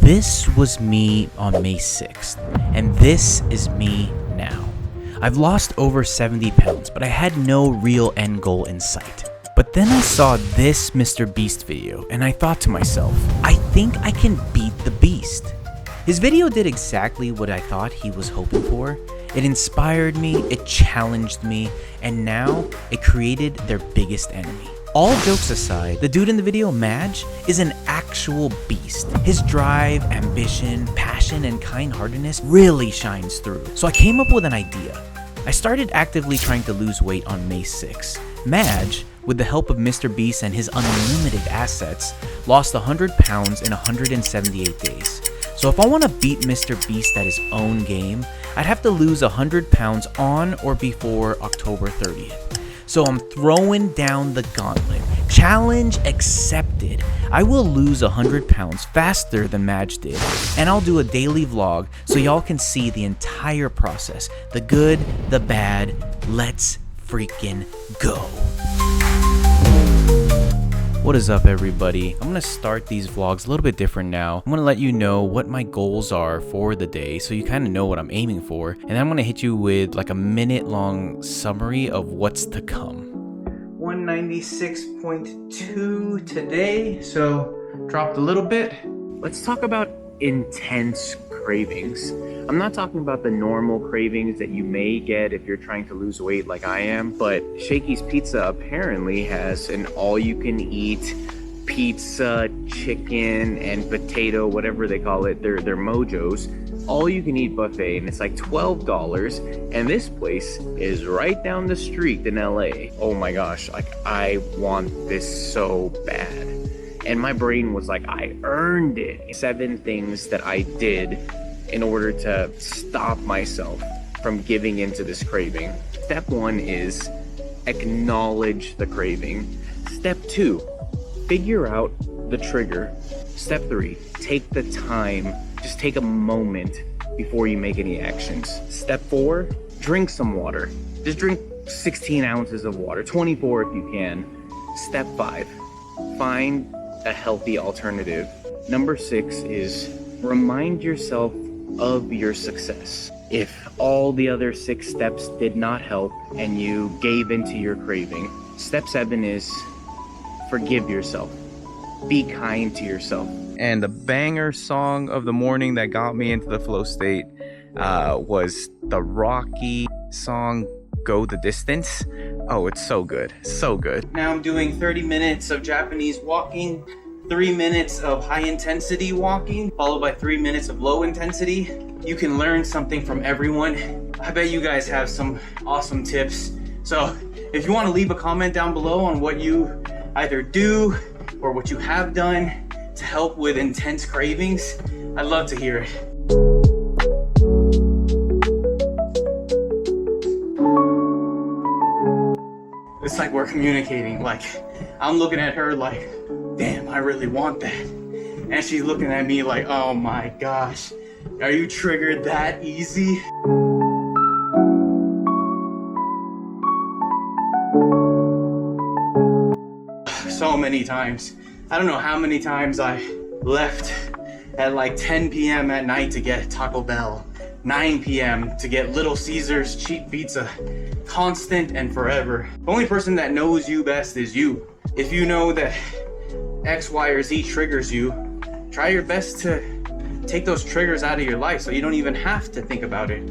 This was me on May 6th, and this is me now. I've lost over 70 pounds, but I had no real end goal in sight. But then I saw this Mr. Beast video, and I thought to myself, I think I can beat the Beast. His video did exactly what I thought he was hoping for. It inspired me, it challenged me, and now it created their biggest enemy. All jokes aside, the dude in the video, Madge, is an actual beast. His drive, ambition, passion, and kind-heartedness really shines through. So I came up with an idea. I started actively trying to lose weight on May 6th. Madge, with the help of Mr. Beast and his unlimited assets, lost 100 pounds in 178 days. So if I want to beat Mr. Beast at his own game, I'd have to lose 100 pounds on or before October 30th. So I'm throwing down the gauntlet. Challenge accepted. I will lose 100 pounds faster than Madge did, and I'll do a daily vlog so y'all can see the entire process. The good, the bad. Let's freaking go. What is up, everybody? I'm gonna start these vlogs a little bit different now. I'm gonna let you know what my goals are for the day so you kind of know what I'm aiming for, and then I'm gonna hit you with like a minute-long summary of what's to come. 196.2 today, so dropped a little bit. Let's talk about intense cravings. I'm not talking about the normal cravings that you may get if you're trying to lose weight like I am, but Shakey's Pizza apparently has an all-you-can-eat pizza, chicken, and potato, whatever they call it, they're mojos, all-you-can-eat buffet, and it's like $12, and this place is right down the street in LA. Oh my gosh, like I want this so bad. And my brain was like, I earned it. 7 things that I did in order to stop myself from giving into this craving. Step 1 is acknowledge the craving. Step 2, figure out the trigger. Step 3, take the time. Just take a moment before you make any actions. Step 4, drink some water. Just drink 16 ounces of water, 24 if you can. Step 5, find a healthy alternative. Number 6 is remind yourself of your success. If all the other 6 steps did not help and you gave into your craving, step 7 is forgive yourself. Be kind to yourself. And the banger song of the morning that got me into the flow state was the Rocky song, Go the Distance. Oh, it's so good, so good. Now I'm doing 30 minutes of Japanese walking, 3 minutes of high intensity walking, followed by 3 minutes of low intensity. You can learn something from everyone. I bet you guys have some awesome tips. So if you want to leave a comment down below on what you either do or what you have done to help with intense cravings, I'd love to hear it. It's like we're communicating. Like I'm looking at her like, damn, I really want that. And she's looking at me like, oh my gosh, are you triggered that easy? So many times. I don't know how many times I left at like 10 p.m. at night to get Taco Bell, 9 p.m. to get Little Caesars cheap pizza. Constant and forever. The only person that knows you best is you. If you know that X, Y, or Z triggers you, try your best to take those triggers out of your life so you don't even have to think about it.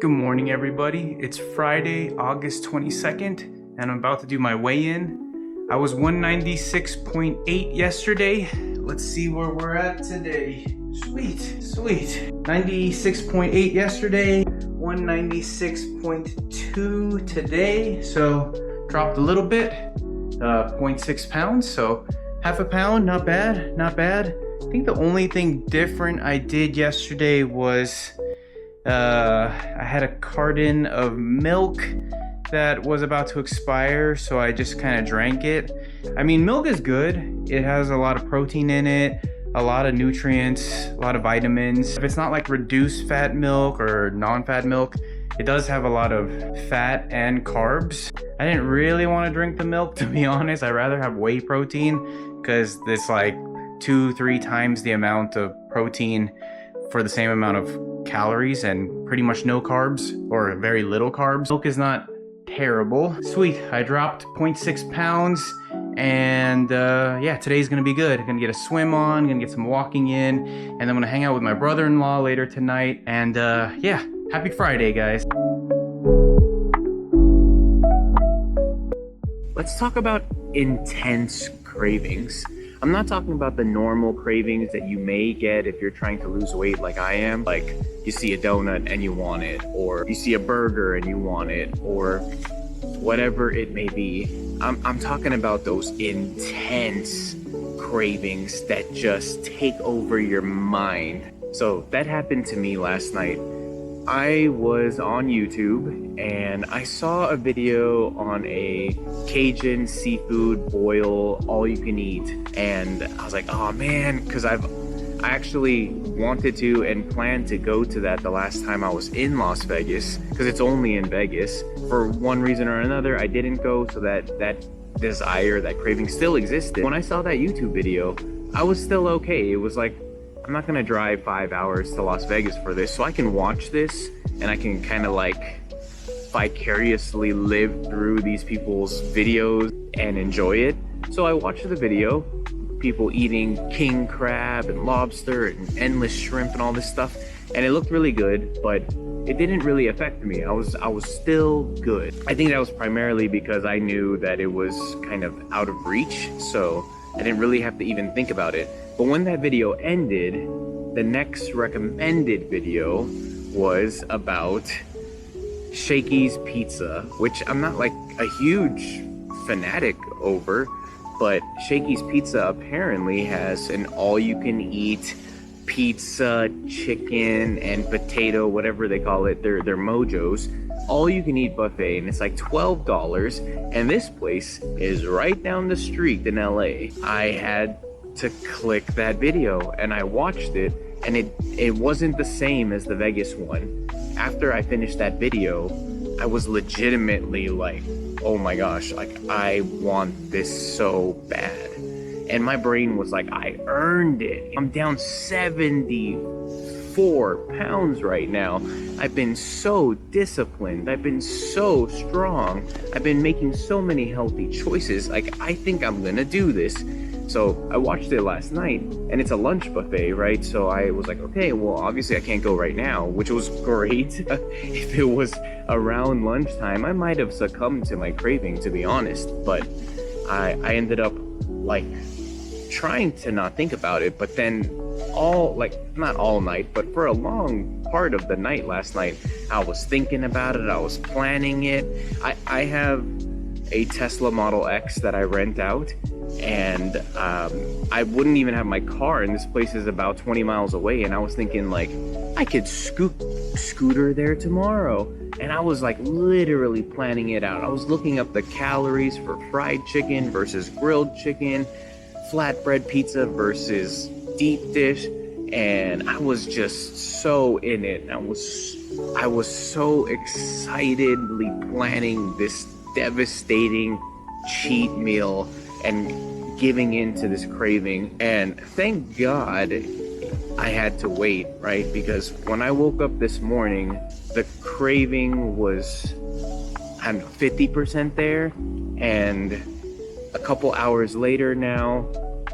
Good morning, everybody. It's Friday, August 22nd, and I'm about to do my weigh-in. I was 196.8 yesterday. Let's see where we're at today. Sweet, sweet. 96.8 yesterday, 196.2 today. So dropped a little bit, 0.6 pounds. So half a pound, not bad, not bad. I think the only thing different I did yesterday was I had a carton of milk that was about to expire, so I just kind of drank it. I mean, milk is good. It has a lot of protein in it, a lot of nutrients, a lot of vitamins. If it's not like reduced fat milk or non-fat milk, It does have a lot of fat and carbs. I didn't really want to drink the milk, to be honest. I'd rather have whey protein because it's like 2-3 times the amount of protein for the same amount of calories and pretty much no carbs or very little carbs. Milk is not terrible. Sweet, I dropped 0.6 pounds and yeah, today's gonna be good. I'm gonna get a swim on, gonna get some walking in, and I'm gonna hang out with my brother-in-law later tonight. And yeah, happy Friday, guys. Let's talk about intense cravings. I'm not talking about the normal cravings that you may get if you're trying to lose weight like I am. Like you see a donut and you want it, or you see a burger and you want it, or whatever it may be. I'm talking about those intense cravings that just take over your mind. So that happened to me last night. I was on YouTube and I saw a video on a Cajun seafood boil all you can eat, and I was like, oh man, because I actually wanted to and planned to go to that the last time I was in Las Vegas, because it's only in Vegas. For one reason or another, I didn't go, so that desire, that craving still existed. When I saw that YouTube video, I was still okay. It was like, I'm not gonna drive 5 hours to Las Vegas for this, so I can watch this and I can kind of like vicariously live through these people's videos and enjoy it. So I watched the video, people eating king crab and lobster and endless shrimp and all this stuff, and it looked really good, but it didn't really affect me. I was still good. I think that was primarily because I knew that it was kind of out of reach, so I didn't really have to even think about it. But when that video ended, the next recommended video was about Shakey's Pizza, which I'm not like a huge fanatic over, but Shakey's Pizza apparently has an all-you-can-eat pizza, chicken, and potato, whatever they call it, their mojos, all-you-can-eat buffet, and it's like $12, and this place is right down the street in LA. I had to click that video and I watched it, and it wasn't the same as the Vegas one. After I finished that video, I was legitimately like, oh my gosh, like I want this so bad. And my brain was like, I earned it. I'm down 74 pounds right now. I've been so disciplined. I've been so strong. I've been making so many healthy choices. Like, I think I'm gonna do this. So I watched it last night, and it's a lunch buffet, right? So I was like, okay, well, obviously I can't go right now, which was great. If it was around lunchtime, I might have succumbed to my craving, to be honest. But I ended up like trying to not think about it, but then not all night, but for a long part of the night last night, I was thinking about it, I was planning it. I have a Tesla Model X that I rent out, and I wouldn't even have my car, and this place is about 20 miles away, and I was thinking like, I could scooter there tomorrow. And I was like literally planning it out. I was looking up the calories for fried chicken versus grilled chicken, flatbread pizza versus deep dish, and I was just so in it. I was so excitedly planning this devastating cheat meal and giving into this craving. And thank God I had to wait, right? Because when I woke up this morning, the craving was, I don't know, 50% there, and a couple hours later now,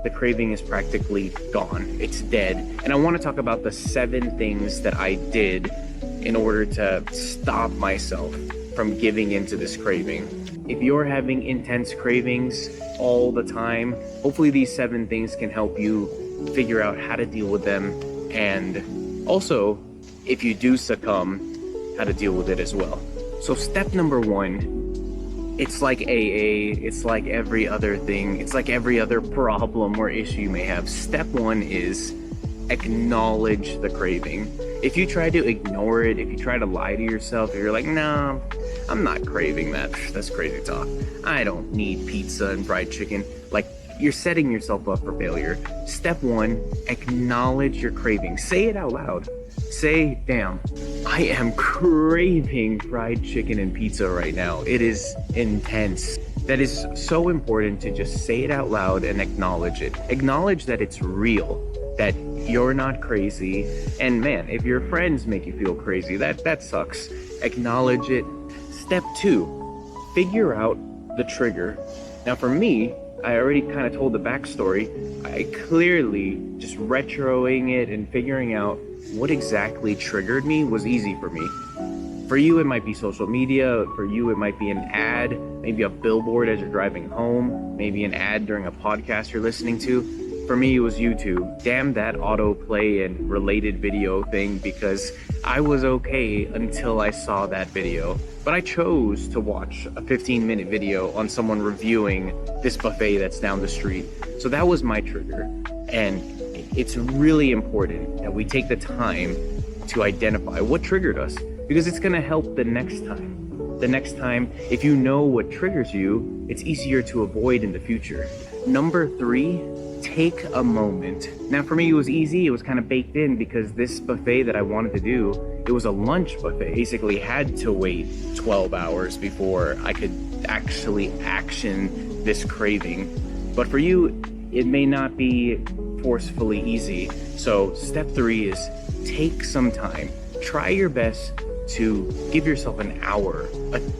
the craving is practically gone. It's dead. And I want to talk about the 7 things that I did in order to stop myself from giving into this craving. If you're having intense cravings all the time, hopefully these 7 things can help you figure out how to deal with them, and also, if you do succumb, how to deal with it as well. So step number 1, it's like AA, it's like every other thing, it's like every other problem or issue you may have. Step 1 is acknowledge the craving. If you try to ignore it, if you try to lie to yourself, if you're like, no, I'm not craving that, that's crazy talk, I don't need pizza and fried chicken, like, you're setting yourself up for failure. Step 1, acknowledge your craving. Say it out loud. Say, damn, I am craving fried chicken and pizza right now. It is intense. That is so important to just say it out loud and acknowledge it. Acknowledge that it's real, that you're not crazy. And man, if your friends make you feel crazy, that sucks. Acknowledge it. Step 2, figure out the trigger. Now for me, I already kind of told the backstory. I clearly just retroing it and figuring out what exactly triggered me was easy for me. For you, it might be social media. For you, it might be an ad, maybe a billboard as you're driving home, maybe an ad during a podcast you're listening to. For me, it was YouTube. Damn that autoplay and related video thing, because I was okay until I saw that video. But I chose to watch a 15-minute video on someone reviewing this buffet that's down the street. So that was my trigger. And it's really important that we take the time to identify what triggered us, because it's gonna help the next time. The next time, if you know what triggers you, it's easier to avoid in the future. Number 3, take a moment. Now for me, it was easy. It was kind of baked in because this buffet that I wanted to do, it was a lunch buffet. Basically had to wait 12 hours before I could actually action this craving. But for you, it may not be forcefully easy. So step 3 is take some time. Try your best to give yourself an hour,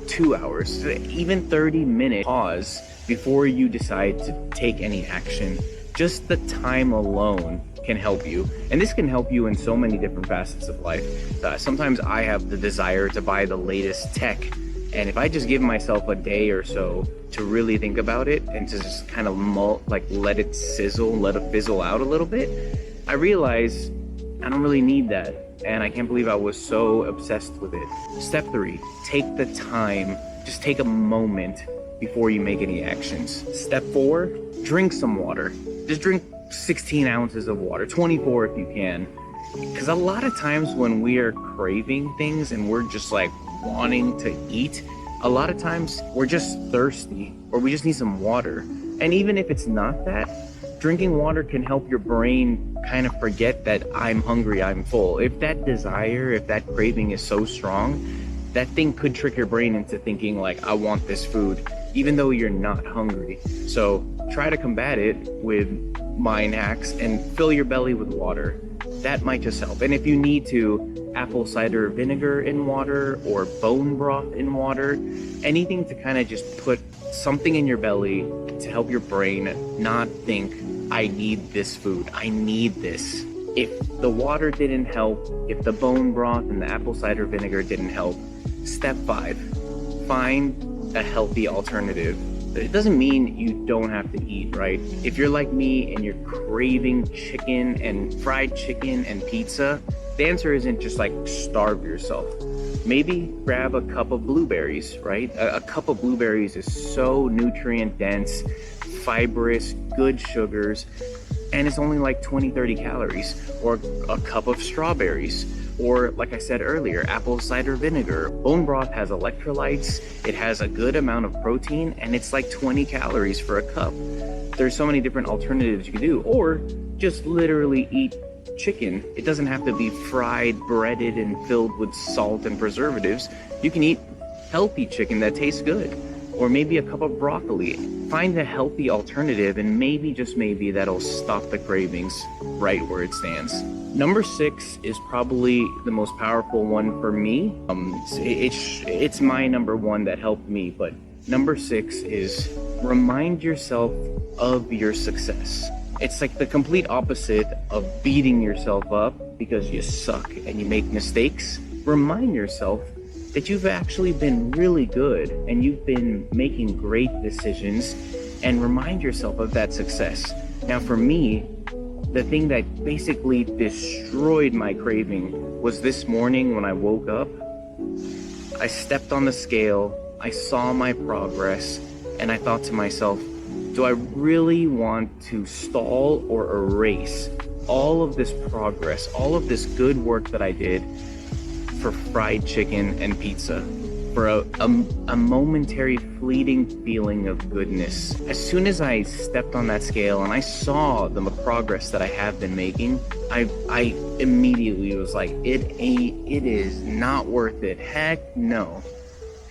2 hours, even 30-minute pause before you decide to take any action. Just the time alone can help you. And this can help you in so many different facets of life. Sometimes I have the desire to buy the latest tech. And if I just give myself a day or so to really think about it and to just kind of let it sizzle, let it fizzle out a little bit, I realize I don't really need that. And I can't believe I was so obsessed with it. Step 3, take the time. Just take a moment before you make any actions. Step 4, drink some water. Just drink 16 ounces of water, 24 if you can. Because a lot of times when we are craving things and we're just like wanting to eat, a lot of times we're just thirsty or we just need some water. And even if it's not that, drinking water can help your brain kind of forget that I'm hungry, I'm full. If that desire, if that craving is so strong, that thing could trick your brain into thinking like, I want this food, even though you're not hungry. So try to combat it with mind hacks and fill your belly with water. That might just help. And if you need to, apple cider vinegar in water or bone broth in water, anything to kind of just put something in your belly to help your brain not think, I need this food, I need this. If the water didn't help, if the bone broth and the apple cider vinegar didn't help, step 5, find a healthy alternative. It doesn't mean you don't have to eat, right? If you're like me and you're craving chicken and fried chicken and pizza, the answer isn't just like starve yourself. Maybe grab a cup of blueberries, right? A cup of blueberries is so nutrient dense, fibrous, good sugars, and it's only like 20-30 calories. Or a cup of strawberries, or like I said earlier, apple cider vinegar. Bone broth has electrolytes, it has a good amount of protein, and it's like 20 calories for a cup. There's so many different alternatives you can do, or just literally eat chicken. It doesn't have to be fried, breaded, and filled with salt and preservatives. You can eat healthy chicken that tastes good, or maybe a cup of broccoli. Find a healthy alternative, and maybe, just maybe, that'll stop the cravings right where it stands. Number 6 is probably the most powerful one for me. It's my number 1 that helped me, but number 6 is remind yourself of your success. It's like the complete opposite of beating yourself up because you suck and you make mistakes. Remind yourself that you've actually been really good and you've been making great decisions, and remind yourself of that success. Now for me, the thing that basically destroyed my craving was this morning when I woke up. I stepped on the scale, I saw my progress, and I thought to myself, do I really want to stall or erase all of this progress, all of this good work that I did for fried chicken and pizza, for a momentary fleeting feeling of goodness. As soon as I stepped on that scale and I saw the progress that I have been making, I immediately was like, it is not worth it. Heck no.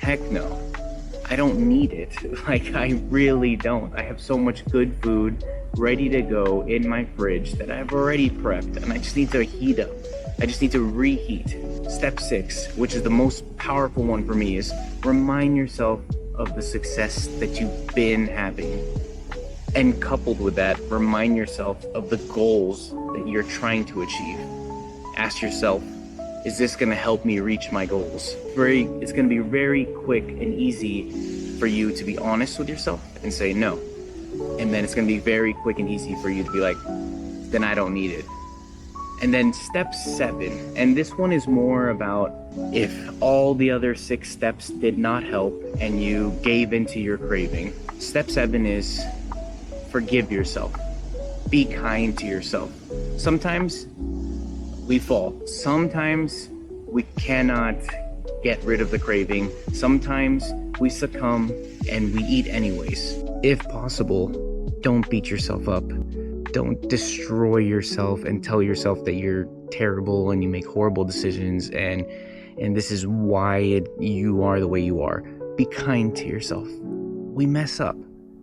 I don't need it. Like, I really don't. I have so much good food ready to go in my fridge that I've already prepped, and I just need to heat up. I just need to reheat. Step 6, which is the most powerful one for me, is remind yourself of the success that you've been having. And coupled with that, remind yourself of the goals that you're trying to achieve. Ask yourself, is this gonna help me reach my goals? It's gonna be very quick and easy for you to be honest with yourself and say no. And then it's gonna be very quick and easy for you to be like, then I don't need it. And then step 7, and this one is more about if all the other 6 steps did not help and you gave into your craving. Step 7 is forgive yourself. Be kind to yourself. Sometimes we fall. Sometimes we cannot get rid of the craving. Sometimes we succumb and we eat anyways. If possible, don't beat yourself up. Don't destroy yourself and tell yourself that you're terrible and you make horrible decisions and this is why you are the way you are. Be kind to yourself. We mess up.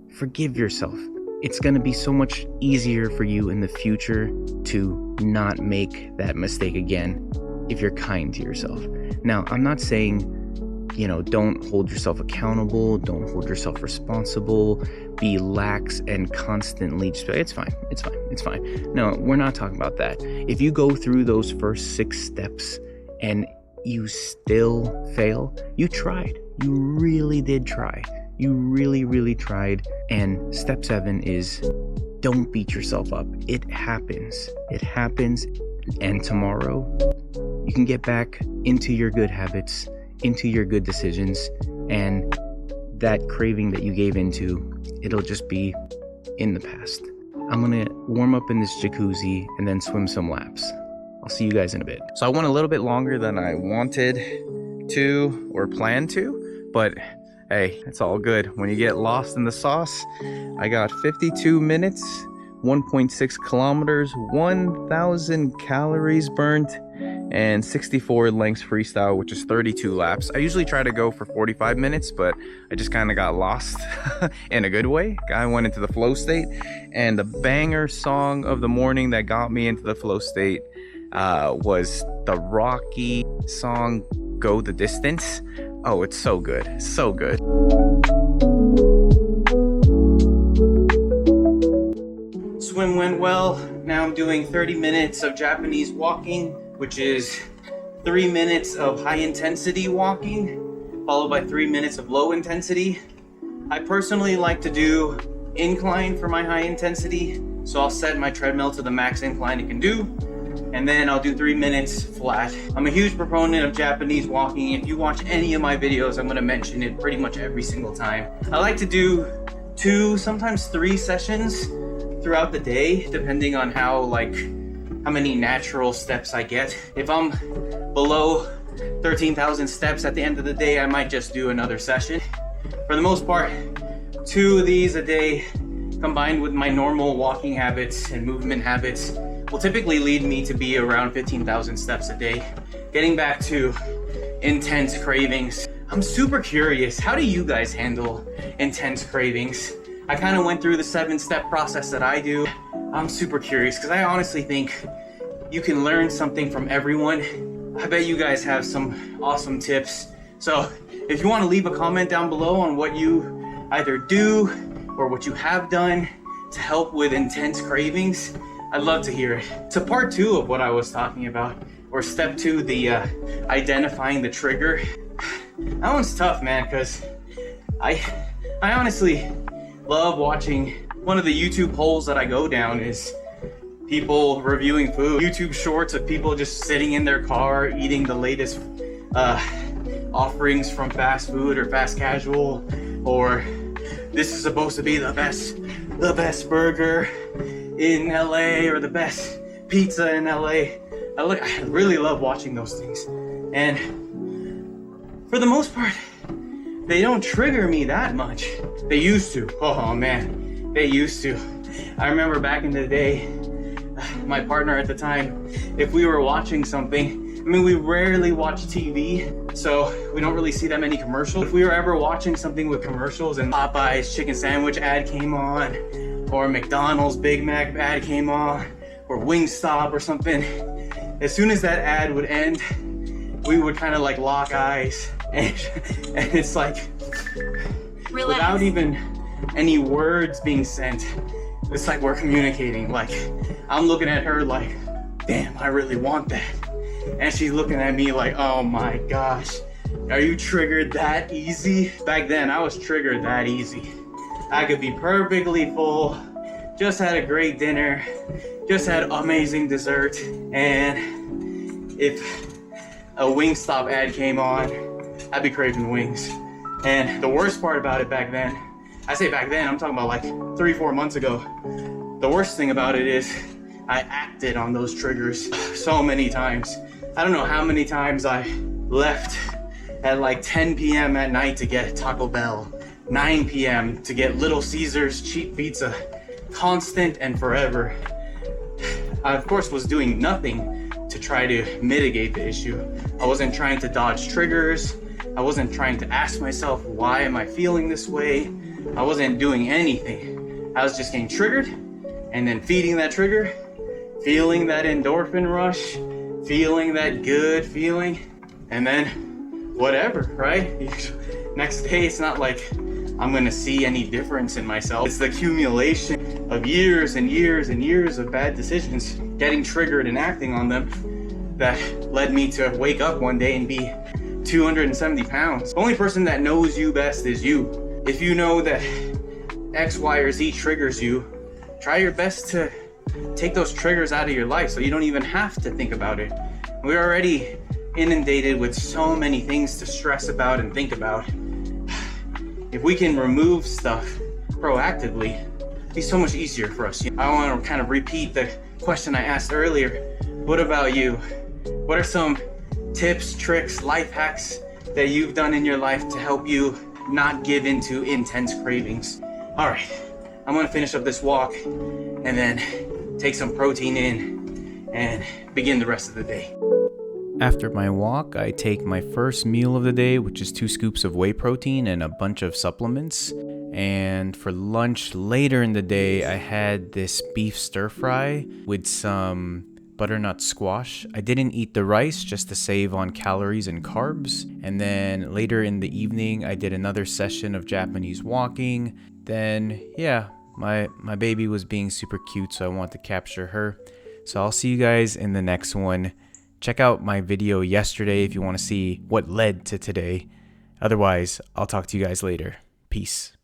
Forgive yourself. It's going to be so much easier for you in the future to not make that mistake again if you're kind to yourself. Now, I'm not saying, don't hold yourself accountable, don't hold yourself responsible, be lax and constantly just be like, it's fine. No, we're not talking about that. If you go through those first 6 steps and you still fail, you tried. You really did try. You really, really tried. And step 7 is don't beat yourself up. It happens. And tomorrow you can get back into your good habits, into your good decisions, and that craving that you gave into, it'll just be in the past. I'm gonna warm up in this jacuzzi and then swim some laps. I'll see you guys in a bit. So I went a little bit longer than I wanted to or planned to, but hey, it's all good. When you get lost in the sauce, I got 52 minutes, 1.6 kilometers, 1,000 calories burnt, and 64 lengths freestyle, which is 32 laps. I usually try to go for 45 minutes, but I just kind of got lost in a good way. I went into the flow state, and the banger song of the morning that got me into the flow state was the Rocky song, Go the Distance. Oh, it's so good, so good. Swim went well. Now I'm doing 30 minutes of Japanese walking, which is 3 minutes of high intensity walking, followed by 3 minutes of low intensity. I personally like to do incline for my high intensity, so I'll set my treadmill to the max incline it can do, and then I'll do 3 minutes flat. I'm a huge proponent of Japanese walking. If you watch any of my videos, I'm gonna mention it pretty much every single time. I like to do 2, sometimes 3 sessions throughout the day, depending on how many natural steps I get. If I'm below 13,000 steps at the end of the day, I might just do another session. For the most part, 2 of these a day, combined with my normal walking habits and movement habits, will typically lead me to be around 15,000 steps a day. Getting back to intense cravings, I'm super curious, how do you guys handle intense cravings? I kind of went through the 7-step process that I do. I'm super curious because I honestly think you can learn something from everyone. I bet you guys have some awesome tips. So if you want to leave a comment down below on what you either do or what you have done to help with intense cravings, I'd love to hear it. So part 2 of what I was talking about, or step 2, the identifying the trigger. That one's tough, man, because I honestly love watching. One of the YouTube holes that I go down is people reviewing food. YouTube shorts of people just sitting in their car eating the latest offerings from fast food or fast casual, or this is supposed to be the best burger in LA or the best pizza in LA. I really love watching those things. And for the most part, they don't trigger me that much. They used to. Oh man, they used to. I remember back in the day, my partner at the time, if we were watching something, I mean, we rarely watch TV, so we don't really see that many commercials. If we were ever watching something with commercials and Popeye's chicken sandwich ad came on, or McDonald's Big Mac ad came on, or Wingstop or something, as soon as that ad would end, we would kind of like lock eyes, and it's like, relax. Without even any words being sent, it's like we're communicating. Like, I'm looking at her like, damn, I really want that. And she's looking at me like, oh my gosh, are you triggered that easy? Back then, I was triggered that easy. I could be perfectly full, just had a great dinner, just had amazing dessert, and if a Wingstop ad came on, I'd be craving wings. And the worst part about it back then, I say back then, I'm talking about like 3-4 months ago. The worst thing about it is I acted on those triggers so many times. I don't know how many times I left at like 10 p.m. at night to get Taco Bell, 9 p.m. to get Little Caesars cheap pizza, constant and forever. I of course was doing nothing to try to mitigate the issue. I wasn't trying to dodge triggers. I wasn't trying to ask myself, why am I feeling this way? I wasn't doing anything. I was just getting triggered and then feeding that trigger, feeling that endorphin rush, feeling that good feeling, and then whatever, right? Next day, it's not like I'm gonna see any difference in myself. It's the accumulation of years and years and years of bad decisions, getting triggered and acting on them, that led me to wake up one day and be 270 pounds. The only person that knows you best is you. If you know that X, Y, or Z triggers you, try your best to take those triggers out of your life so you don't even have to think about it. We're already inundated with so many things to stress about and think about. If we can remove stuff proactively, it'd be so much easier for us. I want to kind of repeat the question I asked earlier. What about you? What are some tips, tricks, life hacks that you've done in your life to help you not give into intense cravings? All right, I'm gonna finish up this walk and then take some protein in and begin the rest of the day. After my walk, I take my first meal of the day, which is 2 scoops of whey protein and a bunch of supplements. And for lunch later in the day, I had this beef stir fry with some butternut squash. I didn't eat the rice just to save on calories and carbs. And then later in the evening, I did another session of Japanese walking. Then, yeah, my baby was being super cute, so I want to capture her. So I'll see you guys in the next one. Check out my video yesterday if you want to see what led to today. Otherwise, I'll talk to you guys later. Peace.